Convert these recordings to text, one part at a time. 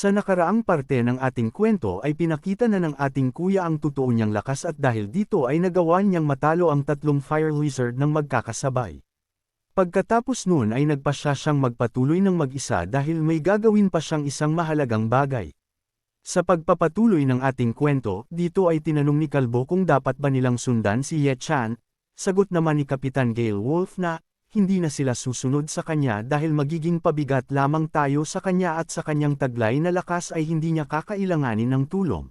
Sa nakaraang parte ng ating kwento ay pinakita na ng ating kuya ang totoo niyang lakas at dahil dito ay nagawa niyang matalo ang tatlong fire lizard ng magkakasabay. Pagkatapos noon ay nagpa siyang magpatuloy ng mag-isa dahil may gagawin pa siyang isang mahalagang bagay. Sa pagpapatuloy ng ating kwento, dito ay tinanong ni Kalbo kung dapat ba nilang sundan si Ye Chan, sagot naman ni Kapitan Gale Wolf na, hindi na sila susunod sa kanya dahil magiging pabigat lamang tayo sa kanya at sa kanyang taglay na lakas ay hindi niya kakailanganin ng tulong.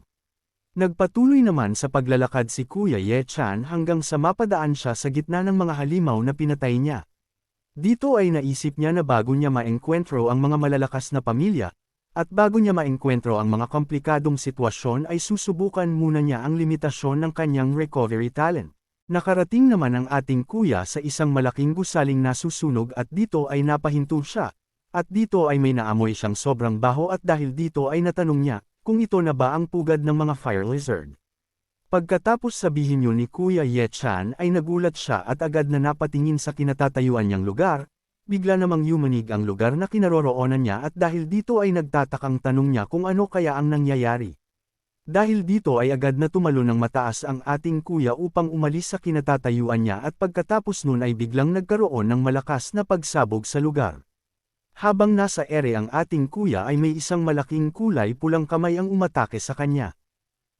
Nagpatuloy naman sa paglalakad si Kuya Ye Chan hanggang sa mapadaan siya sa gitna ng mga halimaw na pinatay niya. Dito ay naisip niya na bago niya maengkwentro ang mga malalakas na pamilya, at bago niya maengkwentro ang mga komplikadong sitwasyon ay susubukan muna niya ang limitasyon ng kanyang recovery talent. Nakarating naman ang ating kuya sa isang malaking gusaling nasusunog at dito ay napahinto siya, at dito ay may naamoy siyang sobrang baho at dahil dito ay natanong niya, kung ito na ba ang pugad ng mga fire lizard. Pagkatapos sabihin yun ni Kuya Ye Chan ay nagulat siya at agad na napatingin sa kinatatayuan niyang lugar, bigla namang yumanig ang lugar na kinaroroonan niya at dahil dito ay nagtatakang tanong niya kung ano kaya ang nangyayari. Dahil dito ay agad na tumalo ng mataas ang ating kuya upang umalis sa kinatatayuan niya at pagkatapos nun ay biglang nagkaroon ng malakas na pagsabog sa lugar. Habang nasa ere ang ating kuya ay may isang malaking kulay pulang kamay ang umatake sa kanya.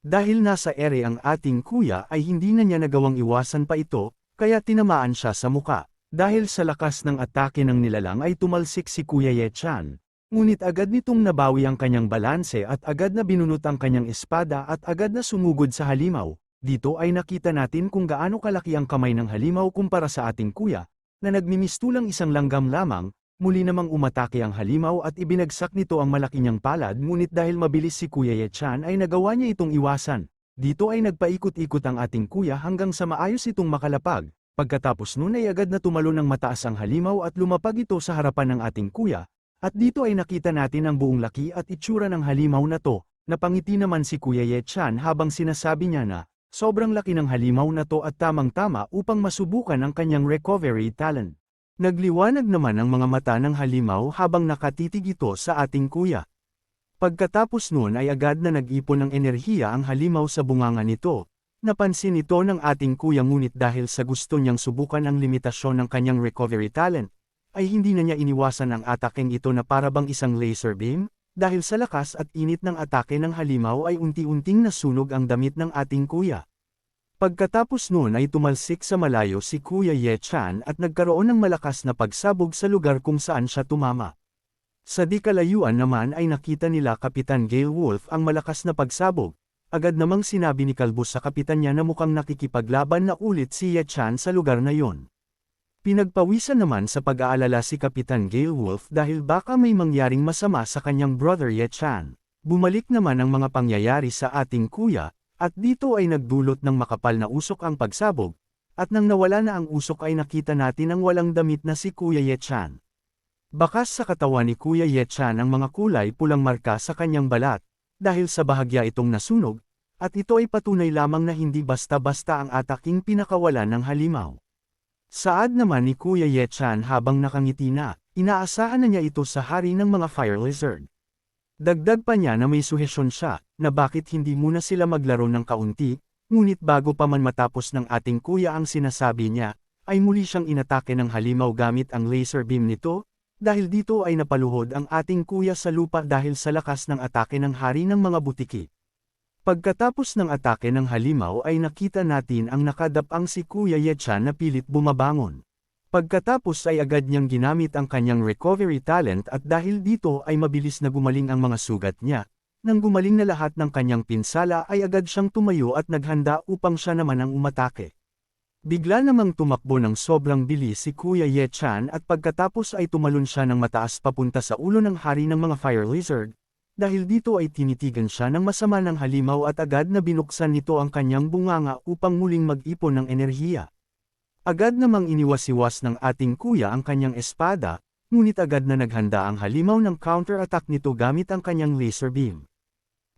Dahil nasa ere ang ating kuya ay hindi na niya nagawang iwasan pa ito, kaya tinamaan siya sa muka. Dahil sa lakas ng atake ng nilalang ay tumalsik si Kuya Ye Chan. Ngunit agad nitong nabawi ang kanyang balanse at agad na binunot ang kanyang espada at agad na sumugod sa halimaw. Dito ay nakita natin kung gaano kalaki ang kamay ng halimaw kumpara sa ating kuya, na nagmimistulang isang langgam lamang, muli namang umatake ang halimaw at ibinagsak nito ang malaki niyang palad ngunit dahil mabilis si Kuya Ye Chan ay nagawa niya itong iwasan. Dito ay nagpaikot-ikot ang ating kuya hanggang sa maayos itong makalapag. Pagkatapos nun ay agad na tumalo ng mataas ang halimaw at lumapag ito sa harapan ng ating kuya. At dito ay nakita natin ang buong laki at itsura ng halimaw na to, napangiti naman si Kuya Ye Chan habang sinasabi niya na, sobrang laki ng halimaw na to at tamang-tama upang masubukan ang kanyang recovery talent. Nagliwanag naman ang mga mata ng halimaw habang nakatitig ito sa ating kuya. Pagkatapos nun ay agad na nag-ipon ng enerhiya ang halimaw sa bunganga nito. Napansin ito ng ating kuya ngunit dahil sa gusto niyang subukan ang limitasyon ng kanyang recovery talent, ay hindi na niya iniwasan ang atakeng ito na parabang isang laser beam, dahil sa lakas at init ng atake ng halimaw ay unti-unting nasunog ang damit ng ating kuya. Pagkatapos noon ay tumalsik sa malayo si Kuya Ye Chan at nagkaroon ng malakas na pagsabog sa lugar kung saan siya tumama. Sa di kalayuan naman ay nakita nila Kapitan Gale Wolf ang malakas na pagsabog, agad namang sinabi ni Kalbo sa kapitan niya na mukhang nakikipaglaban na ulit si Ye Chan sa lugar na yon. Pinagpawisan naman sa pag-aalala si Kapitan Gale Wolf dahil baka may mangyaring masama sa kanyang brother Ye Chan. Bumalik naman ang mga pangyayari sa ating kuya, at dito ay nagdulot ng makapal na usok ang pagsabog, at nang nawala na ang usok ay nakita natin ang walang damit na si Kuya Ye Chan. Bakas sa katawan ni Kuya Ye Chan ang mga kulay pulang marka sa kanyang balat, dahil sa bahagya itong nasunog, at ito ay patunay lamang na hindi basta-basta ang ataking pinakawalan ng halimaw. Saad naman ni Kuya Ye Chan habang nakangiti na, inaasahan na niya ito sa hari ng mga fire lizard. Dagdag pa niya na may suhesyon siya, na bakit hindi muna sila maglaro ng kaunti, ngunit bago pa man matapos ng ating kuya ang sinasabi niya, ay muli siyang inatake ng halimaw gamit ang laser beam nito, dahil dito ay napaluhod ang ating kuya sa lupa dahil sa lakas ng atake ng hari ng mga butiki. Pagkatapos ng atake ng halimaw ay nakita natin ang nakadapang si Kuya Ye Chan na pilit bumabangon. Pagkatapos ay agad niyang ginamit ang kanyang recovery talent at dahil dito ay mabilis na gumaling ang mga sugat niya. Nang gumaling na lahat ng kanyang pinsala ay agad siyang tumayo at naghanda upang siya naman ang umatake. Bigla namang tumakbo ng sobrang bilis si Kuya Ye Chan at pagkatapos ay tumalon siya ng mataas papunta sa ulo ng hari ng mga fire lizard. Dahil dito ay tinitigan siya ng masama ng halimaw at agad na binuksan nito ang kanyang bunganga upang muling mag-ipon ng enerhiya. Agad namang iniwas-iwas ng ating kuya ang kanyang espada, ngunit agad na naghanda ang halimaw ng counter-attack nito gamit ang kanyang laser beam.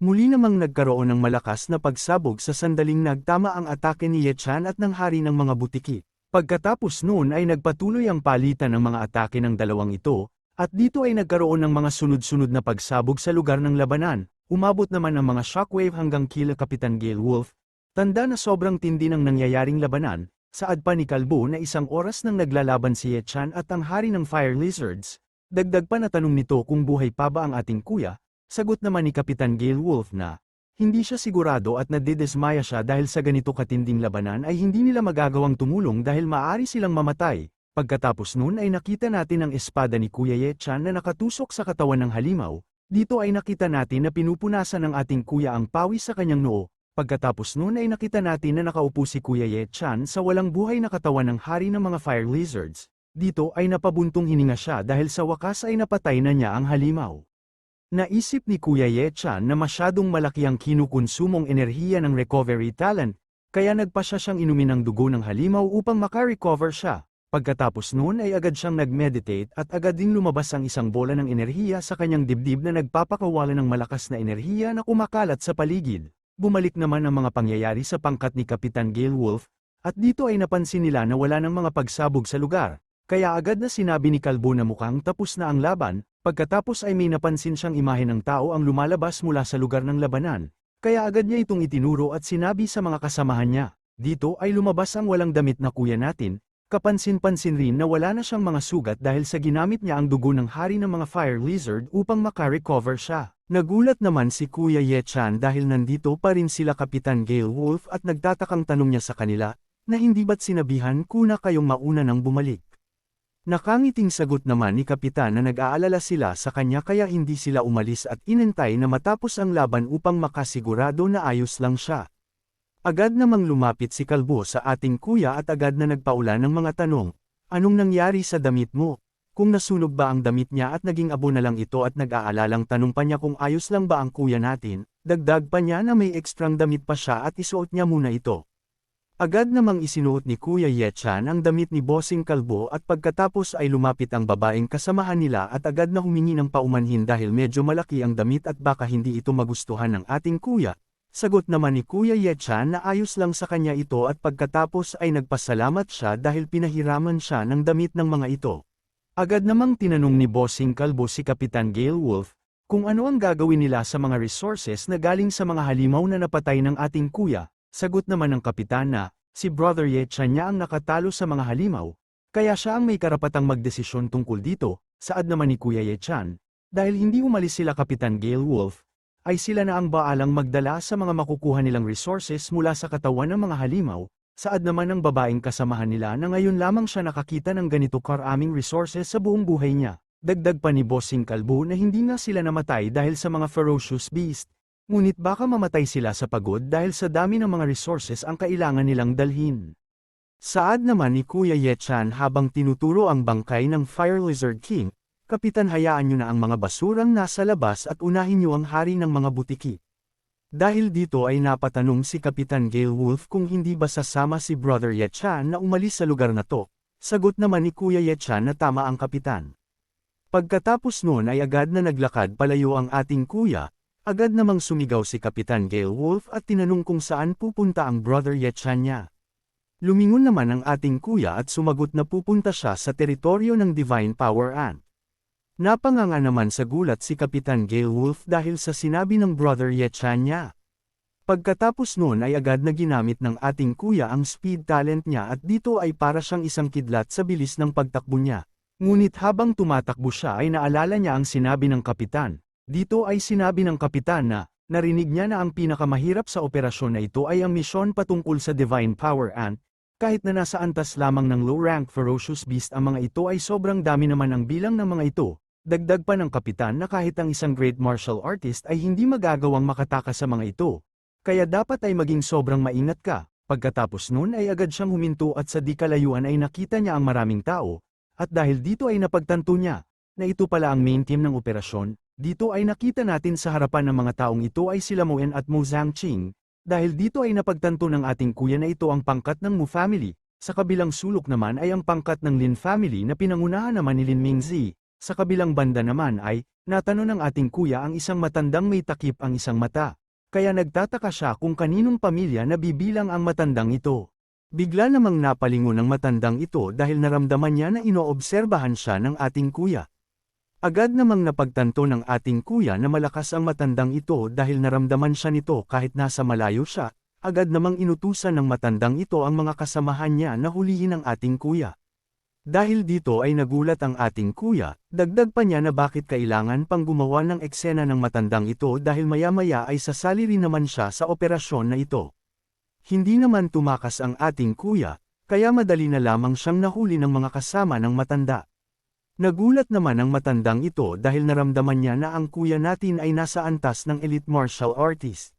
Muli namang nagkaroon ng malakas na pagsabog sa sandaling nagtama ang atake ni Ye Chan at ng hari ng mga butiki. Pagkatapos noon ay nagpatuloy ang palitan ng mga atake ng dalawang ito, At dito ay nagkaroon ng mga sunod-sunod na pagsabog sa lugar ng labanan, umabot naman ang mga shockwave hanggang kila Kapitan Gale Wolf, tanda na sobrang tindi ng nangyayaring labanan, saad pa ni Kalbo na isang oras nang naglalaban si Ye Chan at ang hari ng Fire Lizards. Dagdag pa na tanong nito kung buhay pa ba ang ating kuya, sagot naman ni Kapitan Gale Wolf na, hindi siya sigurado at nadidesmaya siya dahil sa ganito katinding labanan ay hindi nila magagawang tumulong dahil maaari silang mamatay. Pagkatapos nun ay nakita natin ang espada ni Kuya Ye Chan na nakatusok sa katawan ng halimaw, dito ay nakita natin na pinupunasan ng ating kuya ang pawis sa kanyang noo, pagkatapos nun ay nakita natin na nakaupo si Kuya Ye Chan sa walang buhay na katawan ng hari ng mga Fire Lizards, dito ay napabuntong hininga siya dahil sa wakas ay napatay na niya ang halimaw. Naisip ni Kuya Ye Chan na masyadong malaki ang kinukonsumong enerhiya ng recovery talent, kaya nagpa siya siyang inumin ng dugo ng halimaw upang makarecover siya. Pagkatapos noon ay agad siyang nag-meditate at agad din lumabas ang isang bola ng enerhiya sa kanyang dibdib na nagpapakawala ng malakas na enerhiya na kumakalat sa paligid. Bumalik naman ang mga pangyayari sa pangkat ni Kapitan Gale Wolf, at dito ay napansin nila na wala ng mga pagsabog sa lugar, kaya agad na sinabi ni Kalbo na mukhang tapos na ang laban, pagkatapos ay may napansin siyang imahe ng tao ang lumalabas mula sa lugar ng labanan, kaya agad niya itong itinuro at sinabi sa mga kasamahan niya. Dito ay lumabas ang walang damit na kuya natin. Kapansin-pansin rin na wala na siyang mga sugat dahil sa ginamit niya ang dugo ng hari ng mga Fire Lizard upang makarecover siya. Nagulat naman si Kuya Ye Chan dahil nandito pa rin sila Kapitan Gale Wolf at nagtatakang tanong niya sa kanila, na hindi ba't sinabihan kuna kayong mauna nang bumalik. Nakangiting sagot naman ni Kapitan na nag-aalala sila sa kanya kaya hindi sila umalis at inintay na matapos ang laban upang makasigurado na ayos lang siya. Agad namang lumapit si Kalbo sa ating kuya at agad na nagpaula ng mga tanong, anong nangyari sa damit mo? Kung nasunog ba ang damit niya at naging abo na lang ito at nag-aalalang tanong pa niya kung ayos lang ba ang kuya natin, dagdag pa niya na may ekstrang damit pa siya at isuot niya muna ito. Agad namang isinuot ni Kuya Ye Chan ang damit ni Bossing Kalbo at pagkatapos ay lumapit ang babaeng kasamahan nila at agad na humingi ng paumanhin dahil medyo malaki ang damit at baka hindi ito magustuhan ng ating kuya. Sagot naman ni Kuya Ye Chan na ayos lang sa kanya ito at pagkatapos ay nagpasalamat siya dahil pinahiraman siya ng damit ng mga ito. Agad namang tinanong ni Bossing Kalbo si Kapitan Gale Wolf, kung ano ang gagawin nila sa mga resources na galing sa mga halimaw na napatay ng ating kuya. Sagot naman ng Kapitan na, si Brother Ye Chan niya ang nakatalo sa mga halimaw, kaya siya ang may karapatang magdesisyon tungkol dito. Saad naman ni Kuya Ye Chan, dahil hindi umalis sila Kapitan Gale Wolf, ay sila na ang baalang magdala sa mga makukuha nilang resources mula sa katawan ng mga halimaw. Saad naman ng babaeng kasamahan nila na ngayon lamang siya nakakita ng ganito karaming resources sa buong buhay niya. Dagdag pa ni Bossing Kalbo na hindi nga sila namatay dahil sa mga ferocious beast, ngunit baka mamatay sila sa pagod dahil sa dami ng mga resources ang kailangan nilang dalhin. Saad naman ni Kuya Ye Chan habang tinuturo ang bangkay ng Fire Lizard King, Kapitan, hayaan niyo na ang mga basurang nasa labas at unahin niyo ang hari ng mga butiki. Dahil dito ay napatanong si Kapitan Gale Wolf kung hindi ba sasama si Brother Ye Chan na umalis sa lugar na to. Sagot naman ni Kuya Ye Chan na tama ang kapitan. Pagkatapos noon ay agad na naglakad palayo ang ating kuya, agad namang sumigaw si Kapitan Gale Wolf at tinanong kung saan pupunta ang Brother Ye Chan niya. Lumingon naman ang ating kuya at sumagot na pupunta siya sa teritoryo ng Divine Power Ant. Napanganga naman sa gulat si Kapitan Gale Wolf dahil sa sinabi ng Brother Ye Chan niya. Pagkatapos noon ay agad na ginamit ng ating kuya ang speed talent niya at dito ay para siyang isang kidlat sa bilis ng pagtakbo niya. Ngunit habang tumatakbo siya ay naalala niya ang sinabi ng kapitan. Dito ay sinabi ng kapitan na, narinig niya na ang pinakamahirap sa operasyon na ito ay ang misyon patungkol sa Divine Power Ant. Kahit na nasa antas lamang ng low-rank ferocious beast ang mga ito ay sobrang dami naman ang bilang ng mga ito. Dagdag pa ng kapitan na kahit ang isang great martial artist ay hindi magagawang makatakas sa mga ito. Kaya dapat ay maging sobrang maingat ka. Pagkatapos nun ay agad siyang huminto at sa di kalayuan ay nakita niya ang maraming tao. At dahil dito ay napagtanto niya, na ito pala ang main team ng operasyon, dito ay nakita natin sa harapan ng mga taong ito ay sila Moen at Mo Zhangqing. Dahil dito ay napagtanto ng ating kuya na ito ang pangkat ng Mu family. Sa kabilang sulok naman ay ang pangkat ng Lin family na pinangunahan naman ni Lin Mingzi. Sa kabilang banda naman ay, natanong ng ating kuya ang isang matandang may takip ang isang mata. Kaya nagtataka siya kung kaninong pamilya na bibilang ang matandang ito. Bigla namang napalingon ang matandang ito dahil naramdaman niya na inoobserbahan siya ng ating kuya. Agad namang napagtanto ng ating kuya na malakas ang matandang ito dahil naramdaman siya nito kahit nasa malayo siya, agad namang inutusan ng matandang ito ang mga kasamahan niya na hulihin ang ating kuya. Dahil dito ay nagulat ang ating kuya, dagdag pa niya na bakit kailangan pang gumawa ng eksena ng matandang ito dahil maya-maya ay sasali rin naman siya sa operasyon na ito. Hindi naman tumakas ang ating kuya, kaya madali na lamang siyang nahuli ng mga kasama ng matanda. Nagulat naman ang matandang ito dahil naramdaman niya na ang kuya natin ay nasa antas ng elite martial artist.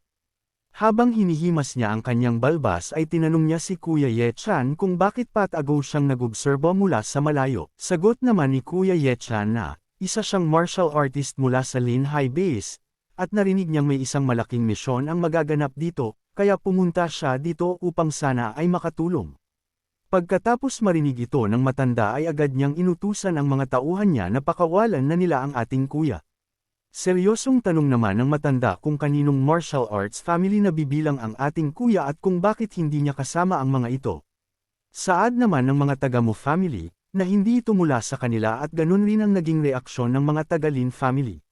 Habang hinihimas niya ang kanyang balbas ay tinanong niya si Kuya Ye Chan kung bakit patago siyang nag-obserba mula sa malayo. Sagot naman ni Kuya Ye Chan na, isa siyang martial artist mula sa Lin High Base, at narinig niyang may isang malaking misyon ang magaganap dito, kaya pumunta siya dito upang sana ay makatulong. Pagkatapos marinig ito ng matanda ay agad niyang inutusan ang mga tauhan niya na pakawalan na nila ang ating kuya. Seryosong tanong naman ng matanda kung kaninong martial arts family na bibilang ang ating kuya at kung bakit hindi niya kasama ang mga ito. Saad naman ng mga taga Mo family, na hindi ito mula sa kanila at ganun rin ang naging reaksyon ng mga taga Lin family.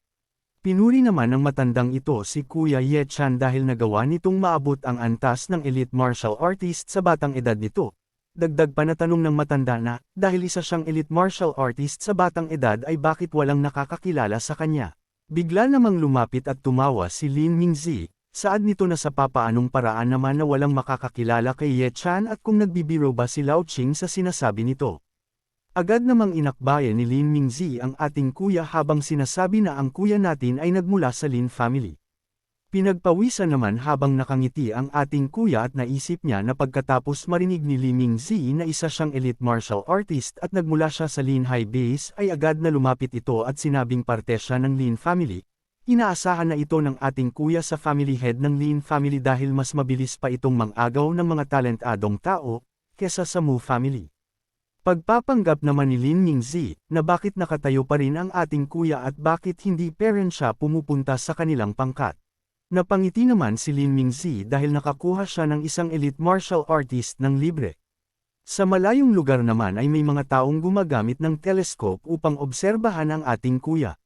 Pinuri naman ng matandang ito si Kuya Ye Chan dahil nagawa nitong maabot ang antas ng elite martial artist sa batang edad nito. Dagdag pa na tanong ng matanda na, dahil isa siyang elite martial artist sa batang edad ay bakit walang nakakakilala sa kanya. Bigla namang lumapit at tumawa si Lin Mingzi, saad nito na sa papaanong paraan naman na walang makakakilala kay Ye Chan at kung nagbibiro ba si Lao Ching sa sinasabi nito. Agad namang inakbayan ni Lin Mingzi ang ating kuya habang sinasabi na ang kuya natin ay nagmula sa Lin family. Pinagpawisan naman habang nakangiti ang ating kuya at naisip niya na pagkatapos marinig ni Li Mingzi na isa siyang elite martial artist at nagmula siya sa Lin High Base ay agad na lumapit ito at sinabing parte siya ng Lin family. Inaasahan na ito ng ating kuya sa family head ng Lin family dahil mas mabilis pa itong mangagaw ng mga talentadong tao kesa sa Mu family. Pagpapanggap naman ni Lin Mingzi na bakit nakatayo pa rin ang ating kuya at bakit hindi parent siya pumupunta sa kanilang pangkat. Napangiti naman si Lin Mingzi dahil nakakuha siya ng isang elite martial artist ng libre. Sa malayong lugar naman ay may mga taong gumagamit ng telescope upang obserbahan ang ating kuya.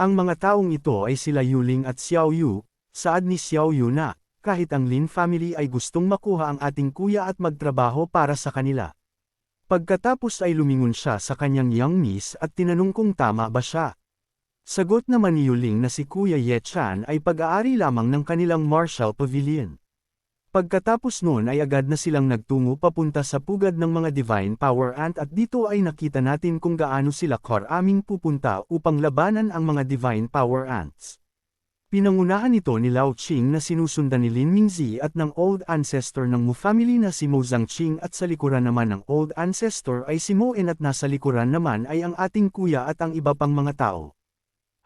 Ang mga taong ito ay sila Yuling at Xiao Yu, saad ni Xiao Yu na, kahit ang Lin family ay gustong makuha ang ating kuya at magtrabaho para sa kanila. Pagkatapos ay lumingon siya sa kanyang young niece at tinanong kung tama ba siya. Sagot naman ni Yuling na si Kuya Ye Chan ay pag-aari lamang ng kanilang martial pavilion. Pagkatapos noon ay agad na silang nagtungo papunta sa pugad ng mga Divine Power Ant at dito ay nakita natin kung gaano sila karaming pupunta upang labanan ang mga Divine Power Ants. Pinangunahan ito ni Lao Ching na sinusundan ni Lin Mingzi at ng Old Ancestor ng Mu family na si Mo Zhangqing at sa likuran naman ng Old Ancestor ay si Mo En at nasa likuran naman ay ang ating kuya at ang iba pang mga tao.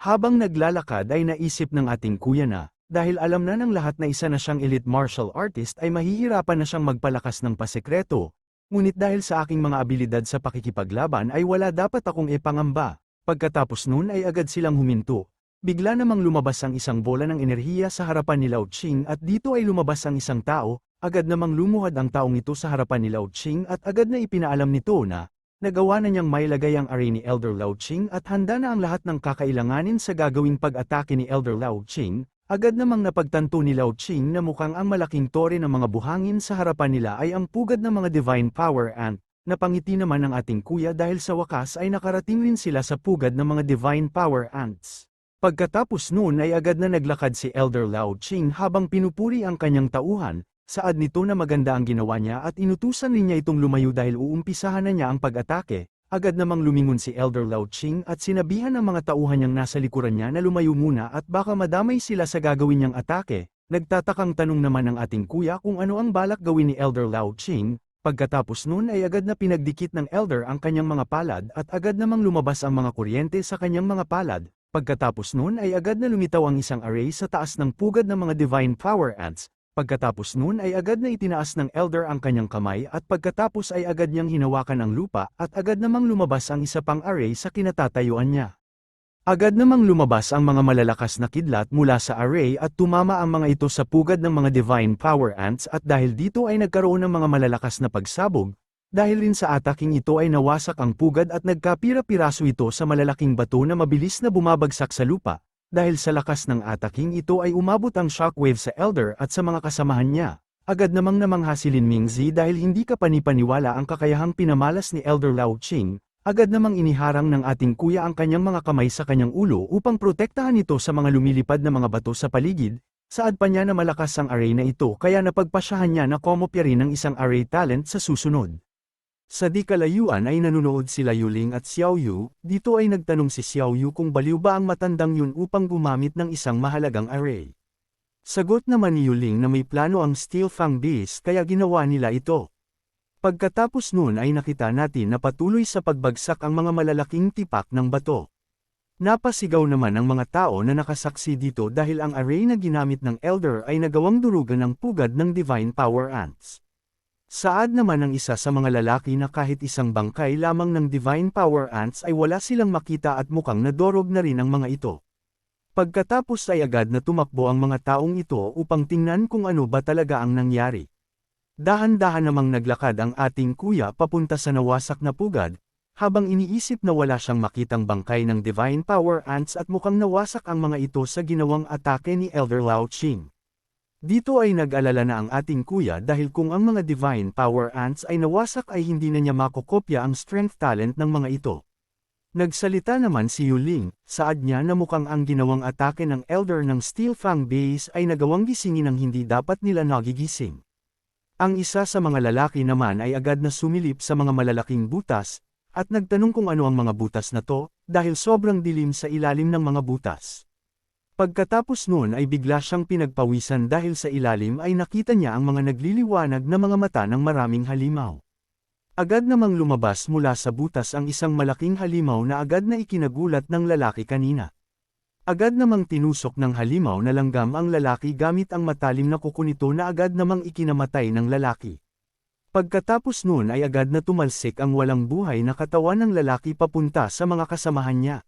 Habang naglalakad ay naisip ng ating kuya na, dahil alam na ng lahat na isa na siyang elite martial artist ay mahihirapan na siyang magpalakas ng pasekreto, ngunit dahil sa aking mga abilidad sa pakikipaglaban ay wala dapat akong ipangamba. Pagkatapos nun ay agad silang huminto. Bigla namang lumabas ang isang bola ng enerhiya sa harapan ni Lao Ching at dito ay lumabas ang isang tao, agad namang lumuhad ang taong ito sa harapan ni Lao Ching at agad na ipinaalam nito na, nagawa na niyang mailagay ang array ni Elder Lao Ching at handa na ang lahat ng kakailanganin sa gagawing pag-atake ni Elder Lao Ching. Agad namang napagtanto ni Lao Ching na mukhang ang malaking tore ng mga buhangin sa harapan nila ay ang pugad ng mga Divine Power Ant. Napangiti naman ng ating kuya dahil sa wakas ay nakarating rin sila sa pugad ng mga Divine Power Ants. Pagkatapos noon ay agad na naglakad si Elder Lao Ching habang pinupuri ang kanyang tauhan. Saad nito na maganda ang ginawa niya at inutusan rin niya itong lumayo dahil uumpisahan na niya ang pag-atake. Agad namang lumingon si Elder Lao Ching at sinabihan ng mga tauhan niyang nasa likuran niya na lumayo muna at baka madamay sila sa gagawin niyang atake. Nagtatakang tanong naman ng ating kuya kung ano ang balak gawin ni Elder Lao Ching. Pagkatapos nun ay agad na pinagdikit ng Elder ang kanyang mga palad at agad namang lumabas ang mga kuryente sa kanyang mga palad. Pagkatapos nun ay agad na lumitaw ang isang array sa taas ng pugad ng mga Divine Power Ants. Pagkatapos nun ay agad na itinaas ng Elder ang kanyang kamay at pagkatapos ay agad niyang hinawakan ang lupa at agad namang lumabas ang isa pang array sa kinatatayuan niya. Agad namang lumabas ang mga malalakas na kidlat mula sa array at tumama ang mga ito sa pugad ng mga Divine Power Ants at dahil dito ay nagkaroon ng mga malalakas na pagsabog, Dahil rin sa ataking ito ay nawasak ang pugad at nagkapira-piraso ito sa malalaking bato na mabilis na bumabagsak sa lupa. Dahil sa lakas ng ataking ito ay umabot ang shockwave sa Elder at sa mga kasamahan niya. Agad namang namangha si Lin Mingzi dahil hindi kapanipaniwala ang kakayahang pinamalas ni Elder Lao Qing. Agad namang iniharang ng ating kuya ang kanyang mga kamay sa kanyang ulo upang protektahan ito sa mga lumilipad na mga bato sa paligid. Saad pa niya na malakas ang array na ito kaya napagpasyahan niya na komopya rin ng isang array talent sa susunod. Sa di kalayuan ay nanunood sila Yuling at Xiao Yu, dito ay nagtanong si Xiao Yu kung baliw ba ang matandang yun upang gumamit ng isang mahalagang array. Sagot naman ni Yuling na may plano ang Steel Fang Base kaya ginawa nila ito. Pagkatapos noon ay nakita natin na patuloy sa pagbagsak ang mga malalaking tipak ng bato. Napasigaw naman ang mga tao na nakasaksi dito dahil ang array na ginamit ng Elder ay nagawang durugan ng pugad ng Divine Power Ants. Saad naman ng isa sa mga lalaki na kahit isang bangkay lamang ng Divine Power Ants ay wala silang makita at mukhang nadorog na rin ang mga ito. Pagkatapos ay agad na tumakbo ang mga taong ito upang tingnan kung ano ba talaga ang nangyari. Dahan-dahan namang naglakad ang ating kuya papunta sa nawasak na pugad, habang iniisip na wala siyang makitang bangkay ng Divine Power Ants at mukhang nawasak ang mga ito sa ginawang atake ni Elder Lao Qing. Dito ay nag-alala na ang ating kuya dahil kung ang mga Divine Power Ants ay nawasak ay hindi na niya makokopya ang strength talent ng mga ito. Nagsalita naman si Yuling, saad niya na mukhang ang ginawang atake ng Elder ng Steel Fang Base ay nagawang gisingin ng hindi dapat nila nagigising. Ang isa sa mga lalaki naman ay agad na sumilip sa mga malalaking butas, at nagtanong kung ano ang mga butas na to, dahil sobrang dilim sa ilalim ng mga butas. Pagkatapos noon ay bigla siyang pinagpawisan dahil sa ilalim ay nakita niya ang mga nagliliwanag na mga mata ng maraming halimaw. Agad namang lumabas mula sa butas ang isang malaking halimaw na agad na ikinagulat ng lalaki kanina. Agad namang tinusok ng halimaw na langgam ang lalaki gamit ang matalim na kuko nito na agad namang ikinamatay ng lalaki. Pagkatapos noon ay agad na tumalsik ang walang buhay na katawan ng lalaki papunta sa mga kasamahan niya.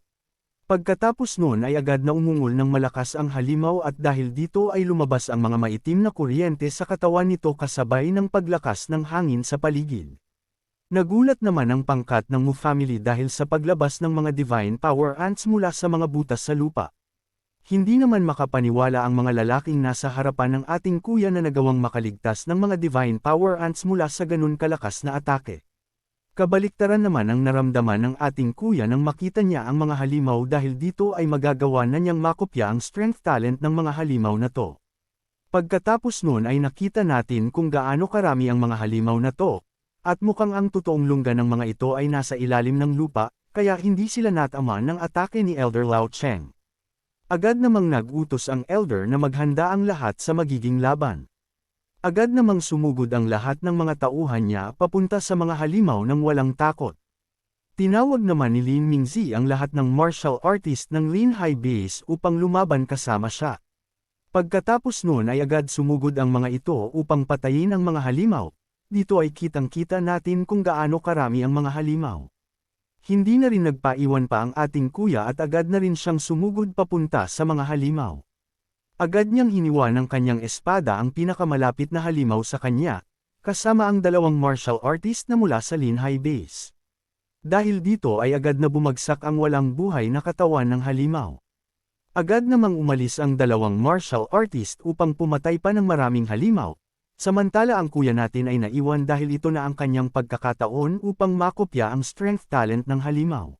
Pagkatapos noon ay agad na umungol ng malakas ang halimaw at dahil dito ay lumabas ang mga maitim na kuryente sa katawan nito kasabay ng paglakas ng hangin sa paligid. Nagulat naman ang pangkat ng Mu family dahil sa paglabas ng mga Divine Power Ants mula sa mga butas sa lupa. Hindi naman makapaniwala ang mga lalaking nasa harapan ng ating kuya na nagawang makaligtas ng mga Divine Power Ants mula sa ganun kalakas na atake. Kabaliktaran naman ang naramdaman ng ating kuya nang makita niya ang mga halimaw dahil dito ay magagawa na niyang makopya ang strength talent ng mga halimaw na to. Pagkatapos noon ay nakita natin kung gaano karami ang mga halimaw na to, at mukhang ang totoong lungga ng mga ito ay nasa ilalim ng lupa, kaya hindi sila natama ng atake ni Elder Lao Cheng. Agad namang nag-utos ang Elder na maghanda ang lahat sa magiging laban. Agad namang sumugod ang lahat ng mga tauhan niya papunta sa mga halimaw ng walang takot. Tinawag naman ni Lin Mingzi ang lahat ng martial artist ng Lin Hai Base upang lumaban kasama siya. Pagkatapos noon ay agad sumugod ang mga ito upang patayin ang mga halimaw. Dito ay kitang-kita natin kung gaano karami ang mga halimaw. Hindi na rin nagpaiwan pa ang ating kuya at agad na rin siyang sumugod papunta sa mga halimaw. Agad niyang hiniwa ng kanyang espada ang pinakamalapit na halimaw sa kanya, kasama ang dalawang martial artist na mula sa Lin Hai Base. Dahil dito ay agad na bumagsak ang walang buhay na katawan ng halimaw. Agad namang umalis ang dalawang martial artist upang pumatay pa ng maraming halimaw, samantala ang kuya natin ay naiwan dahil ito na ang kanyang pagkakataon upang makopya ang strength talent ng halimaw.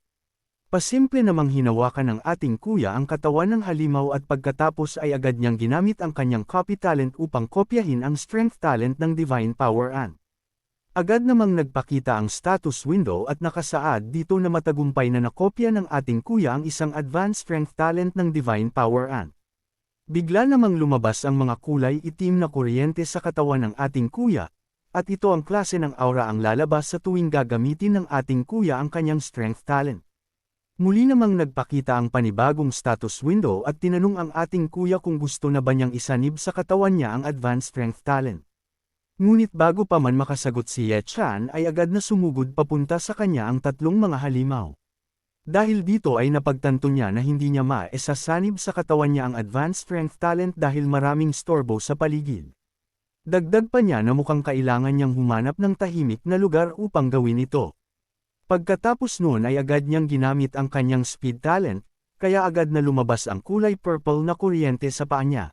Pasimple namang hinawakan ng ating kuya ang katawan ng halimaw at pagkatapos ay agad niyang ginamit ang kanyang copy talent upang kopyahin ang strength talent ng Divine Power Ant. Agad namang nagpakita ang status window at nakasaad dito na matagumpay na nakopya ng ating kuya ang isang advanced strength talent ng Divine Power Ant. Bigla namang lumabas ang mga kulay itim na kuryente sa katawan ng ating kuya, at ito ang klase ng aura ang lalabas sa tuwing gagamitin ng ating kuya ang kanyang strength talent. Muli namang nagpakita ang panibagong status window at tinanong ang ating kuya kung gusto na ba niyang isanib sa katawan niya ang advanced strength talent. Ngunit bago pa man makasagot si Ye Chan ay agad na sumugod papunta sa kanya ang tatlong mga halimaw. Dahil dito ay napagtanto niya na hindi niya maesasanib sa katawan niya ang advanced strength talent dahil maraming storbo sa paligid. Dagdag pa niya na mukhang kailangan niyang humanap ng tahimik na lugar upang gawin ito. Pagkatapos noon ay agad niyang ginamit ang kanyang speed talent, kaya agad na lumabas ang kulay purple na kuryente sa paa niya.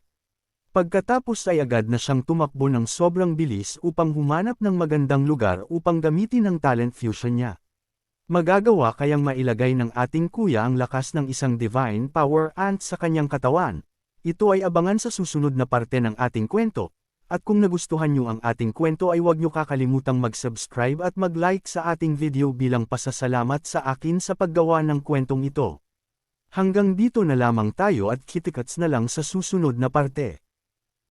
Pagkatapos ay agad na siyang tumakbo ng sobrang bilis upang humanap ng magandang lugar upang gamitin ang talent fusion niya. Magagawa kayang mailagay ng ating kuya ang lakas ng isang divine power ant sa kanyang katawan. Ito ay abangan sa susunod na parte ng ating kwento. At kung nagustuhan nyo ang ating kwento ay huwag nyo kakalimutang mag-subscribe at mag-like sa ating video bilang pasasalamat sa akin sa paggawa ng kwentong ito. Hanggang dito na lamang tayo at kitikats na lang sa susunod na parte.